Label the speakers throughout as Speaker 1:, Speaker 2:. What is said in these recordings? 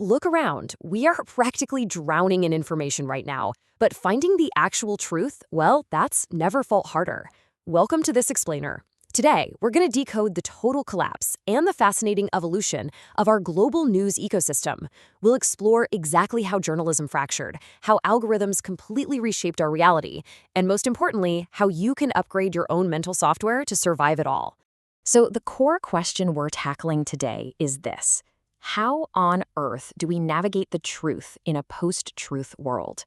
Speaker 1: Look around. We are practically drowning in information right now. But finding the actual truth, well, that's never felt harder. Welcome to This Explainer. Today, we're going to decode the total collapse and the fascinating evolution of our global news ecosystem. We'll explore exactly how journalism fractured, how algorithms completely reshaped our reality, and most importantly, how you can upgrade your own mental software to survive it all. So the core question we're tackling today is this: how on earth do we navigate the truth in a post-truth world?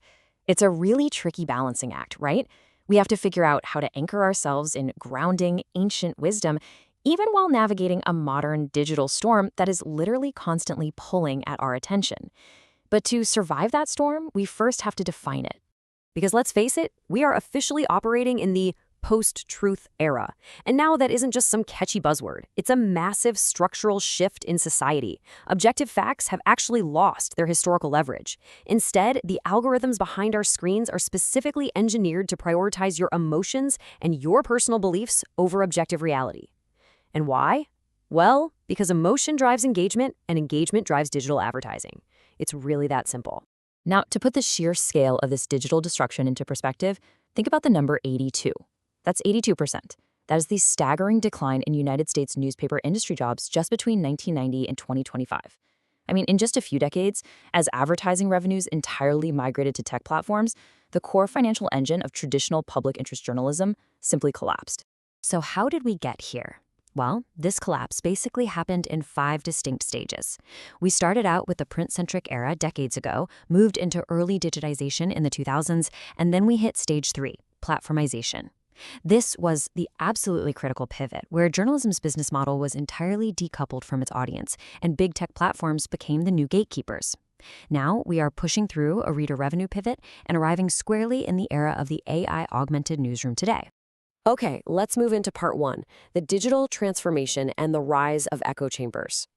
Speaker 1: It's a really tricky balancing act, right? We have to figure out how to anchor ourselves in grounding, ancient wisdom, even while navigating a modern digital storm that is literally constantly pulling at our attention. But to survive that storm, we first have to define it. Because let's face it, we are officially operating in the post-truth era. And now that isn't just some catchy buzzword. It's a massive structural shift in society. Objective facts have actually lost their historical leverage. Instead, the algorithms behind our screens are specifically engineered to prioritize your emotions and your personal beliefs over objective reality. And why? Well, because emotion drives engagement and engagement drives digital advertising. It's really that simple. Now, to put the sheer scale of this digital destruction into perspective, think about the number 82. That's 82%. That is the staggering decline in United States newspaper industry jobs just between 1990 and 2025. I mean, in just a few decades, as advertising revenues entirely migrated to tech platforms, the core financial engine of traditional public interest journalism simply collapsed. So how did we get here? Well, this collapse basically happened in 5 distinct stages. We started out with the print-centric era decades ago, moved into early digitization in the 2000s, and then we hit stage 3, platformization. This was the absolutely critical pivot, where journalism's business model was entirely decoupled from its audience, and big tech platforms became the new gatekeepers. Now, we are pushing through a reader revenue pivot and arriving squarely in the era of the AI-augmented newsroom today. Okay, let's move into part 1, the digital transformation and the rise of echo chambers.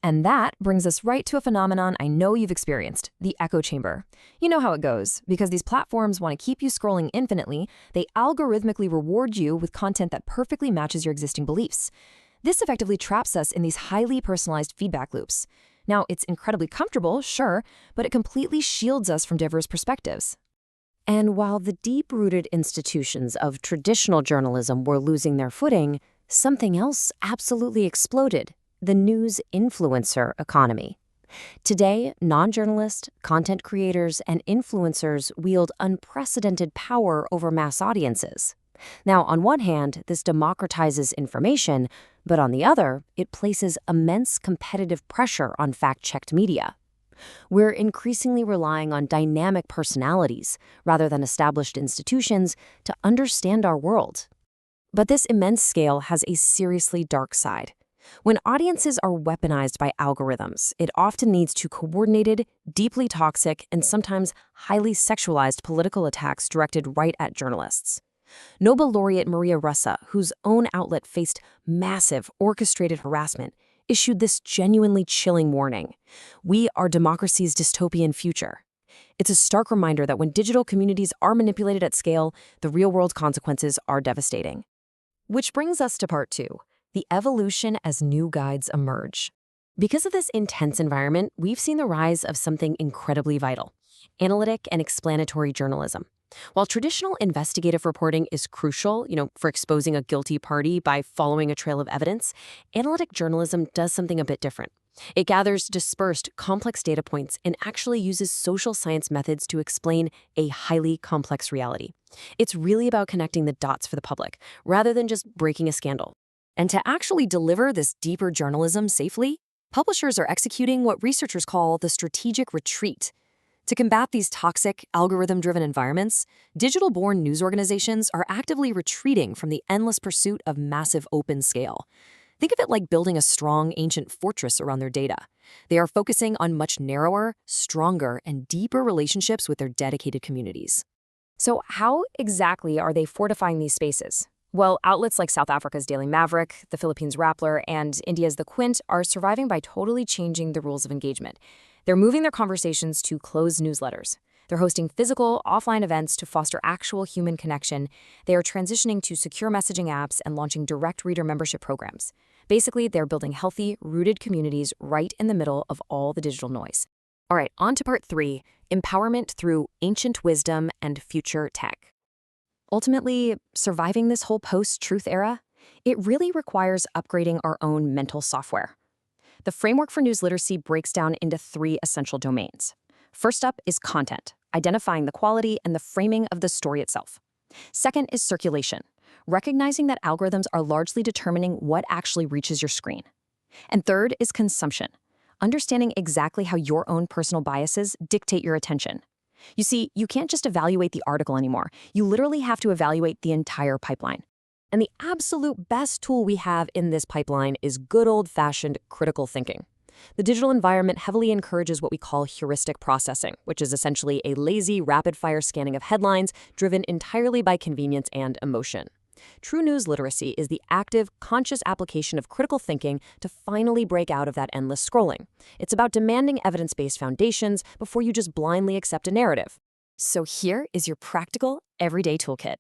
Speaker 1: And that brings us right to a phenomenon I know you've experienced, the echo chamber. You know how it goes. Because these platforms want to keep you scrolling infinitely, they algorithmically reward you with content that perfectly matches your existing beliefs. This effectively traps us in these highly personalized feedback loops. Now, it's incredibly comfortable, sure, but it completely shields us from diverse perspectives. And while the deep-rooted institutions of traditional journalism were losing their footing, something else absolutely exploded: the news influencer economy. Today, non-journalists, content creators, and influencers wield unprecedented power over mass audiences. Now, on one hand, this democratizes information, but on the other, it places immense competitive pressure on fact-checked media. We're increasingly relying on dynamic personalities, rather than established institutions, to understand our world. But this immense scale has a seriously dark side. When audiences are weaponized by algorithms, it often leads to coordinated, deeply toxic, and sometimes highly sexualized political attacks directed right at journalists. Nobel laureate Maria Ressa, whose own outlet faced massive, orchestrated harassment, issued this genuinely chilling warning: "We are democracy's dystopian future." It's a stark reminder that when digital communities are manipulated at scale, the real-world consequences are devastating. Which brings us to part 2. The evolution as new guides emerge. Because of this intense environment, we've seen the rise of something incredibly vital: analytic and explanatory journalism. While traditional investigative reporting is crucial, for exposing a guilty party by following a trail of evidence, analytic journalism does something a bit different. It gathers dispersed, complex data points and actually uses social science methods to explain a highly complex reality. It's really about connecting the dots for the public, rather than just breaking a scandal. And to actually deliver this deeper journalism safely, publishers are executing what researchers call the strategic retreat. To combat these toxic, algorithm-driven environments, digital-born news organizations are actively retreating from the endless pursuit of massive open scale. Think of it like building a strong, ancient fortress around their data. They are focusing on much narrower, stronger, and deeper relationships with their dedicated communities. So how exactly are they fortifying these spaces? Well, outlets like South Africa's Daily Maverick, the Philippines' Rappler, and India's The Quint are surviving by totally changing the rules of engagement. They're moving their conversations to closed newsletters. They're hosting physical, offline events to foster actual human connection. They are transitioning to secure messaging apps and launching direct reader membership programs. Basically, they're building healthy, rooted communities right in the middle of all the digital noise. All right, on to part 3, empowerment through ancient wisdom and future tech. Ultimately, surviving this whole post-truth era, it really requires upgrading our own mental software. The framework for news literacy breaks down into 3 essential domains. First up is content, identifying the quality and the framing of the story itself. Second is circulation, recognizing that algorithms are largely determining what actually reaches your screen. And third is consumption, understanding exactly how your own personal biases dictate your attention. You see, you can't just evaluate the article anymore. You literally have to evaluate the entire pipeline. And the absolute best tool we have in this pipeline is good old-fashioned critical thinking. The digital environment heavily encourages what we call heuristic processing, which is essentially a lazy, rapid-fire scanning of headlines driven entirely by convenience and emotion. True news literacy is the active, conscious application of critical thinking to finally break out of that endless scrolling. It's about demanding evidence-based foundations before you just blindly accept a narrative. So here is your practical, everyday toolkit.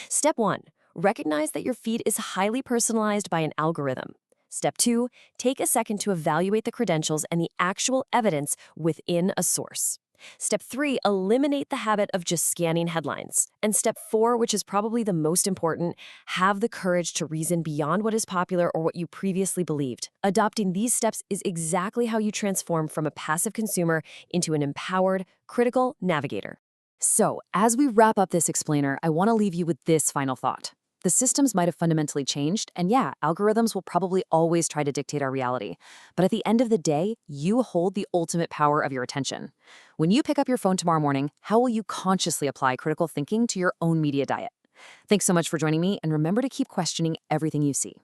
Speaker 1: Step 1. Recognize that your feed is highly personalized by an algorithm. Step 2. Take a second to evaluate the credentials and the actual evidence within a source. Step 3. Eliminate the habit of just scanning headlines. And step 4, which is probably the most important, have the courage to reason beyond what is popular or what you previously believed. Adopting these steps is exactly how you transform from a passive consumer into an empowered, critical navigator. So, as we wrap up this explainer, I want to leave you with this final thought. The systems might have fundamentally changed, and yeah, algorithms will probably always try to dictate our reality. But at the end of the day, you hold the ultimate power of your attention. When you pick up your phone tomorrow morning, how will you consciously apply critical thinking to your own media diet? Thanks so much for joining me, and remember to keep questioning everything you see.